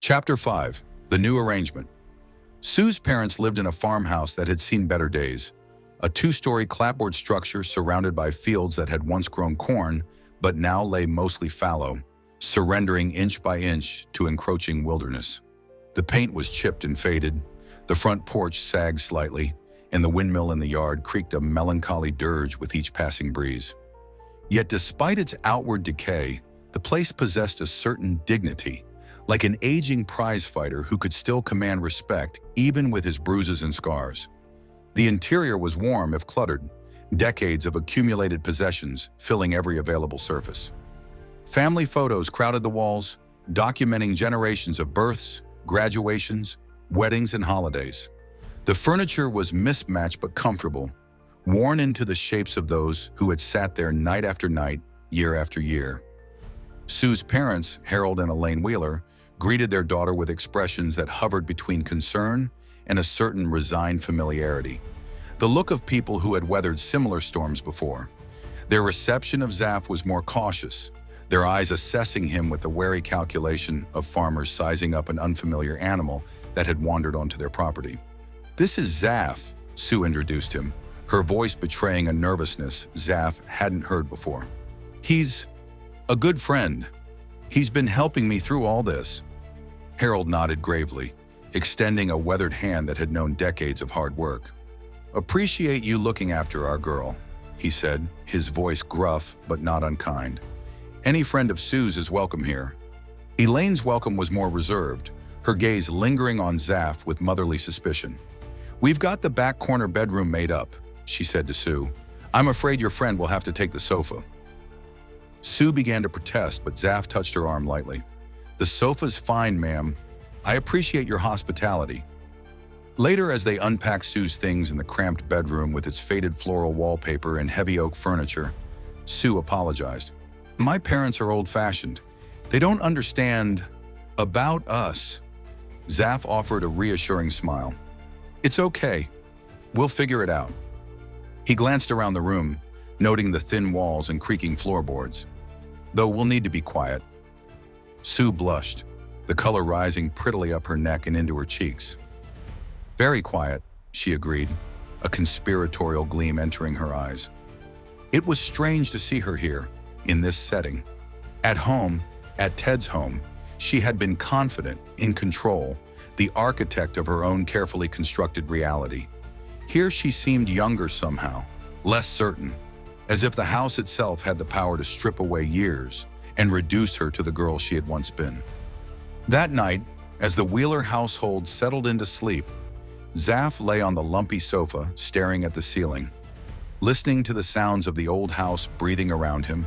Chapter 5. The New Arrangement. Sue's parents lived in a farmhouse that had seen better days, a two-story clapboard structure surrounded by fields that had once grown corn, but now lay mostly fallow, surrendering inch by inch to encroaching wilderness. The paint was chipped and faded, the front porch sagged slightly, and the windmill in the yard creaked a melancholy dirge with each passing breeze. Yet despite its outward decay, the place possessed a certain dignity, like an aging prizefighter who could still command respect even with his bruises and scars. The interior was warm if cluttered, decades of accumulated possessions filling every available surface. Family photos crowded the walls, documenting generations of births, graduations, weddings, and holidays. The furniture was mismatched but comfortable, worn into the shapes of those who had sat there night after night, year after year. Sue's parents, Harold and Elaine Wheeler, greeted their daughter with expressions that hovered between concern and a certain resigned familiarity, the look of people who had weathered similar storms before. Their reception of Zaph was more cautious, their eyes assessing him with the wary calculation of farmers sizing up an unfamiliar animal that had wandered onto their property. "This is Zaph," Sue introduced him, her voice betraying a nervousness Zaph hadn't heard before. "He's a good friend. He's been helping me through all this." Harold nodded gravely, extending a weathered hand that had known decades of hard work. "Appreciate you looking after our girl," he said, his voice gruff but not unkind. "Any friend of Sue's is welcome here." Elaine's welcome was more reserved, her gaze lingering on Zaph with motherly suspicion. "We've got the back corner bedroom made up," she said to Sue. "I'm afraid your friend will have to take the sofa." Sue began to protest, but Zaph touched her arm lightly. "The sofa's fine, ma'am. I appreciate your hospitality." Later, as they unpacked Sue's things in the cramped bedroom with its faded floral wallpaper and heavy oak furniture, Sue apologized. "My parents are old-fashioned. They don't understand about us." Zaph offered a reassuring smile. "It's okay. We'll figure it out." He glanced around the room, noting the thin walls and creaking floorboards. "Though we'll need to be quiet." Sue blushed, the color rising prettily up her neck and into her cheeks. "Very quiet," she agreed, a conspiratorial gleam entering her eyes. It was strange to see her here, in this setting. At home, at Ted's home, she had been confident, in control, the architect of her own carefully constructed reality. Here she seemed younger somehow, less certain, as if the house itself had the power to strip away years and reduce her to the girl she had once been. That night, as the Wheeler household settled into sleep, Zaph lay on the lumpy sofa, staring at the ceiling, listening to the sounds of the old house breathing around him,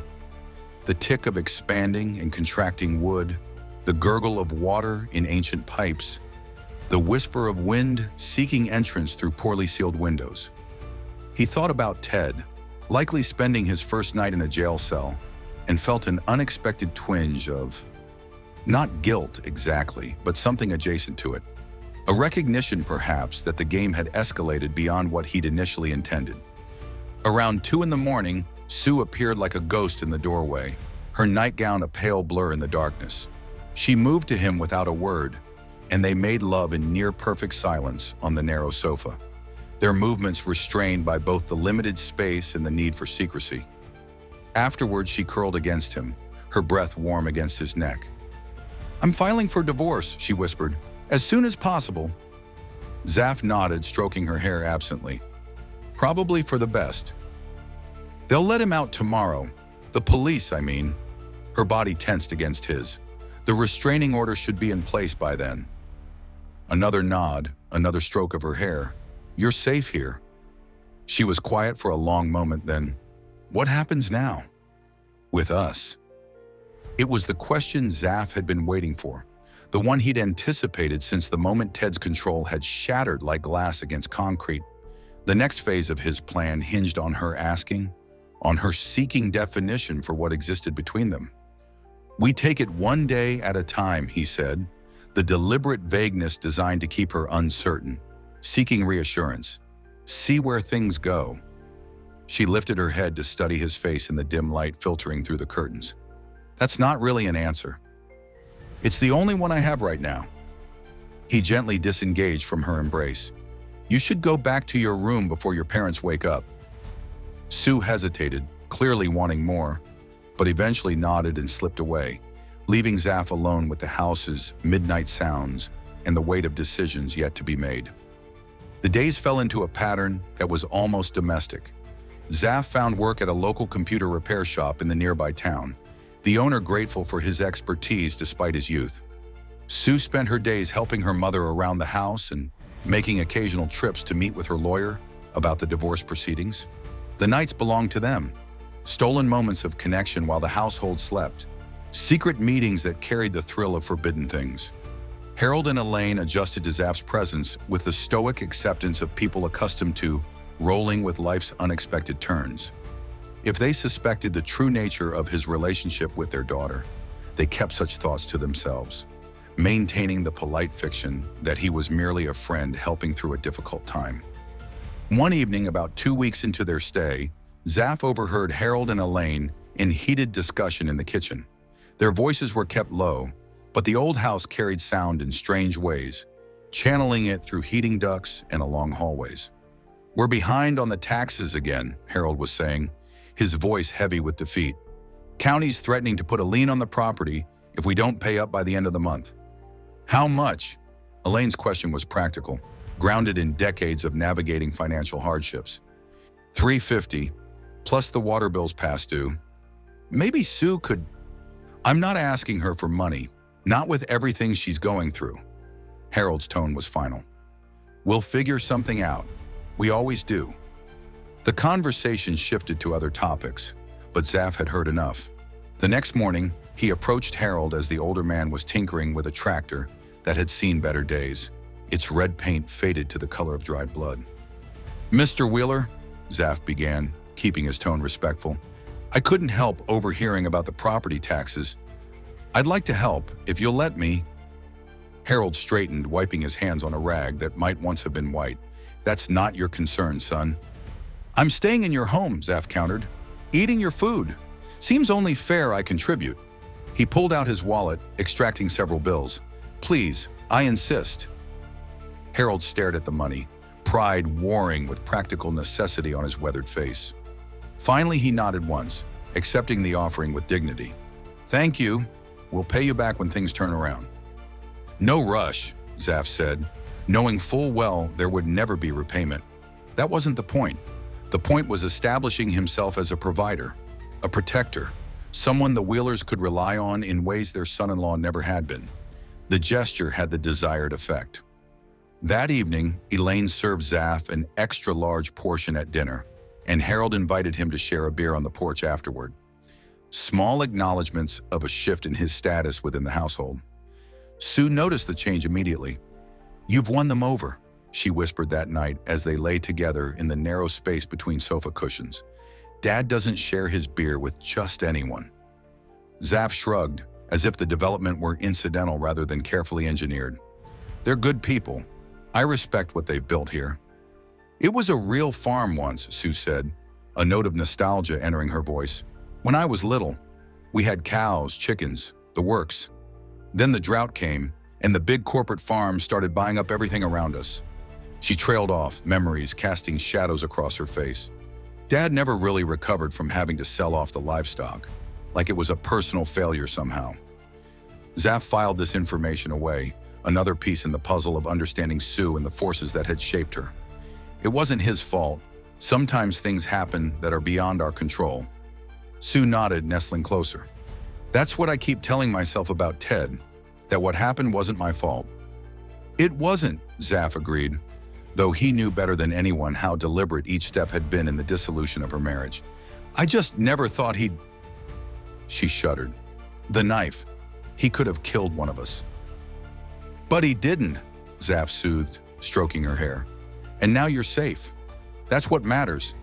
the tick of expanding and contracting wood, the gurgle of water in ancient pipes, the whisper of wind seeking entrance through poorly sealed windows. He thought about Ted, likely spending his first night in a jail cell, and felt an unexpected twinge of, not guilt exactly, but something adjacent to it. A recognition, perhaps, that the game had escalated beyond what he'd initially intended. Around 2 in the morning, Sue appeared like a ghost in the doorway, her nightgown a pale blur in the darkness. She moved to him without a word, and they made love in near-perfect silence on the narrow sofa, their movements restrained by both the limited space and the need for secrecy. Afterward, she curled against him, her breath warm against his neck. "I'm filing for divorce," she whispered, "as soon as possible." Zaph nodded, stroking her hair absently. "Probably for the best." "They'll let him out tomorrow. The police, I mean." Her body tensed against his. "The restraining order should be in place by then." Another nod, another stroke of her hair. "You're safe here." She was quiet for a long moment, then, "What happens now? With us?" It was the question Zaph had been waiting for, the one he'd anticipated since the moment Ted's control had shattered like glass against concrete. The next phase of his plan hinged on her asking, on her seeking definition for what existed between them. "We take it one day at a time," he said, the deliberate vagueness designed to keep her uncertain, seeking reassurance. "See where things go." She lifted her head to study his face in the dim light filtering through the curtains. "That's not really an answer." It's the only one I have right now. He gently disengaged from her embrace. You should go back to your room before your parents wake up. Sue hesitated, clearly wanting more, but eventually nodded and slipped away, leaving Zaph alone with the house's midnight sounds and the weight of decisions yet to be made. The days fell into a pattern that was almost domestic. Zaph found work at a local computer repair shop in the nearby town, the owner grateful for his expertise despite his youth. Sue spent her days helping her mother around the house and making occasional trips to meet with her lawyer about the divorce proceedings. The nights belonged to them, stolen moments of connection while the household slept, secret meetings that carried the thrill of forbidden things. Harold and Elaine adjusted to Zaph's presence with the stoic acceptance of people accustomed to rolling with life's unexpected turns. If they suspected the true nature of his relationship with their daughter, they kept such thoughts to themselves, maintaining the polite fiction that he was merely a friend helping through a difficult time. One evening, about 2 weeks into their stay, Zaph overheard Harold and Elaine in heated discussion in the kitchen. Their voices were kept low, but the old house carried sound in strange ways, channeling it through heating ducts and along hallways. We're behind on the taxes again, Harold was saying, his voice heavy with defeat. County's threatening to put a lien on the property if we don't pay up by the end of the month. How much? Elaine's question was practical, grounded in decades of navigating financial hardships. $350, plus the water bills past due. Maybe Sue could... I'm not asking her for money, not with everything she's going through. Harold's tone was final. We'll figure something out. We always do. The conversation shifted to other topics, but Zaph had heard enough. The next morning, he approached Harold as the older man was tinkering with a tractor that had seen better days. Its red paint faded to the color of dried blood. Mr. Wheeler, Zaph began, keeping his tone respectful, I couldn't help overhearing about the property taxes. I'd like to help, if you'll let me. Harold straightened, wiping his hands on a rag that might once have been white. That's not your concern, son. I'm staying in your home, Zaph countered. Eating your food. Seems only fair I contribute. He pulled out his wallet, extracting several bills. Please, I insist. Harold stared at the money, pride warring with practical necessity on his weathered face. Finally, he nodded once, accepting the offering with dignity. Thank you. We'll pay you back when things turn around. No rush, Zaph said, knowing full well there would never be repayment. That wasn't the point. The point was establishing himself as a provider, a protector, someone the Wheelers could rely on in ways their son-in-law never had been. The gesture had the desired effect. That evening, Elaine served Zaph an extra-large portion at dinner, and Harold invited him to share a beer on the porch afterward. Small acknowledgments of a shift in his status within the household. Sue noticed the change immediately. You've won them over, she whispered that night as they lay together in the narrow space between sofa cushions. Dad doesn't share his beer with just anyone. Zaph shrugged, as if the development were incidental rather than carefully engineered. They're good people. I respect what they've built here. It was a real farm once, Sue said, a note of nostalgia entering her voice. When I was little, we had cows, chickens, the works. Then the drought came, and the big corporate farms started buying up everything around us. She trailed off, memories casting shadows across her face. Dad never really recovered from having to sell off the livestock, like it was a personal failure somehow. Zaph filed this information away, another piece in the puzzle of understanding Sue and the forces that had shaped her. It wasn't his fault. Sometimes things happen that are beyond our control. Sue nodded, nestling closer. That's what I keep telling myself about Ted, that what happened wasn't my fault. It wasn't, Zaph agreed, though he knew better than anyone how deliberate each step had been in the dissolution of her marriage. I just never thought he'd... She shuddered. The knife. He could have killed one of us. But he didn't, Zaph soothed, stroking her hair. And now you're safe. That's what matters.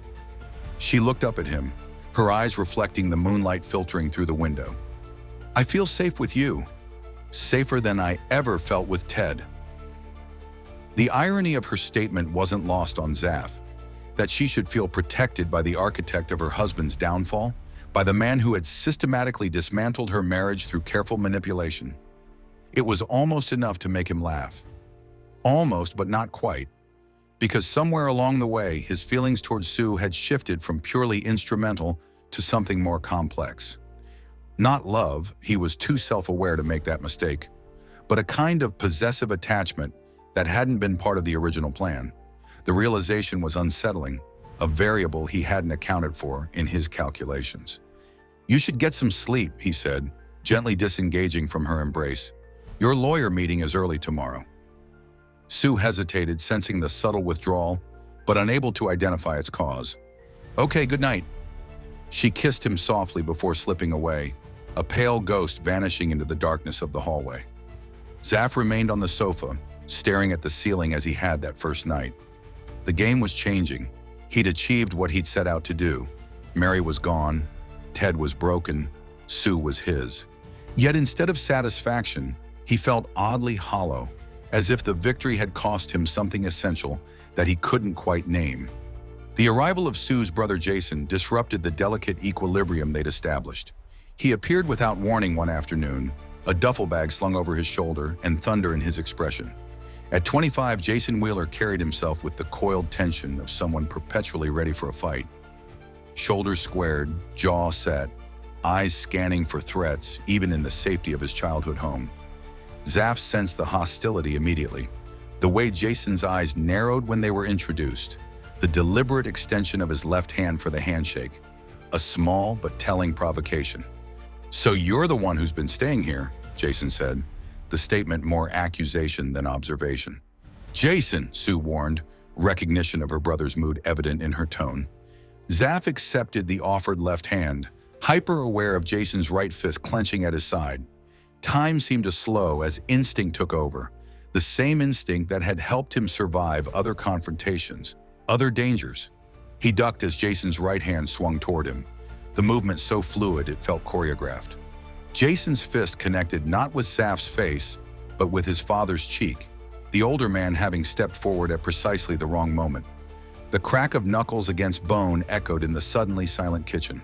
She looked up at him, her eyes reflecting the moonlight filtering through the window. I feel safe with you. Safer than I ever felt with Ted. The irony of her statement wasn't lost on Zaph, that she should feel protected by the architect of her husband's downfall, by the man who had systematically dismantled her marriage through careful manipulation. It was almost enough to make him laugh. Almost, but not quite. Because somewhere along the way, his feelings towards Sue had shifted from purely instrumental to something more complex. Not love, he was too self-aware to make that mistake, but a kind of possessive attachment that hadn't been part of the original plan. The realization was unsettling, a variable he hadn't accounted for in his calculations. "You should get some sleep," he said, gently disengaging from her embrace. "Your lawyer meeting is early tomorrow." Sue hesitated, sensing the subtle withdrawal, but unable to identify its cause. "Okay, good night." She kissed him softly before slipping away, a pale ghost vanishing into the darkness of the hallway. Zaph remained on the sofa, staring at the ceiling as he had that first night. The game was changing. He'd achieved what he'd set out to do. Mary was gone, Ted was broken, Sue was his. Yet instead of satisfaction, he felt oddly hollow, as if the victory had cost him something essential that he couldn't quite name. The arrival of Sue's brother Jason disrupted the delicate equilibrium they'd established. He appeared without warning one afternoon, a duffel bag slung over his shoulder and thunder in his expression. At 25, Jason Wheeler carried himself with the coiled tension of someone perpetually ready for a fight. Shoulders squared, jaw set, eyes scanning for threats, even in the safety of his childhood home. Zaph sensed the hostility immediately. The way Jason's eyes narrowed when they were introduced, the deliberate extension of his left hand for the handshake, a small but telling provocation. "So you're the one who's been staying here," Jason said, the statement more accusation than observation. "Jason," Sue warned, recognition of her brother's mood evident in her tone. Zaph accepted the offered left hand, hyper-aware of Jason's right fist clenching at his side. Time seemed to slow as instinct took over, the same instinct that had helped him survive other confrontations, other dangers. He ducked as Jason's right hand swung toward him, the movement so fluid it felt choreographed. Jason's fist connected not with Zaph's face, but with his father's cheek, the older man having stepped forward at precisely the wrong moment. The crack of knuckles against bone echoed in the suddenly silent kitchen.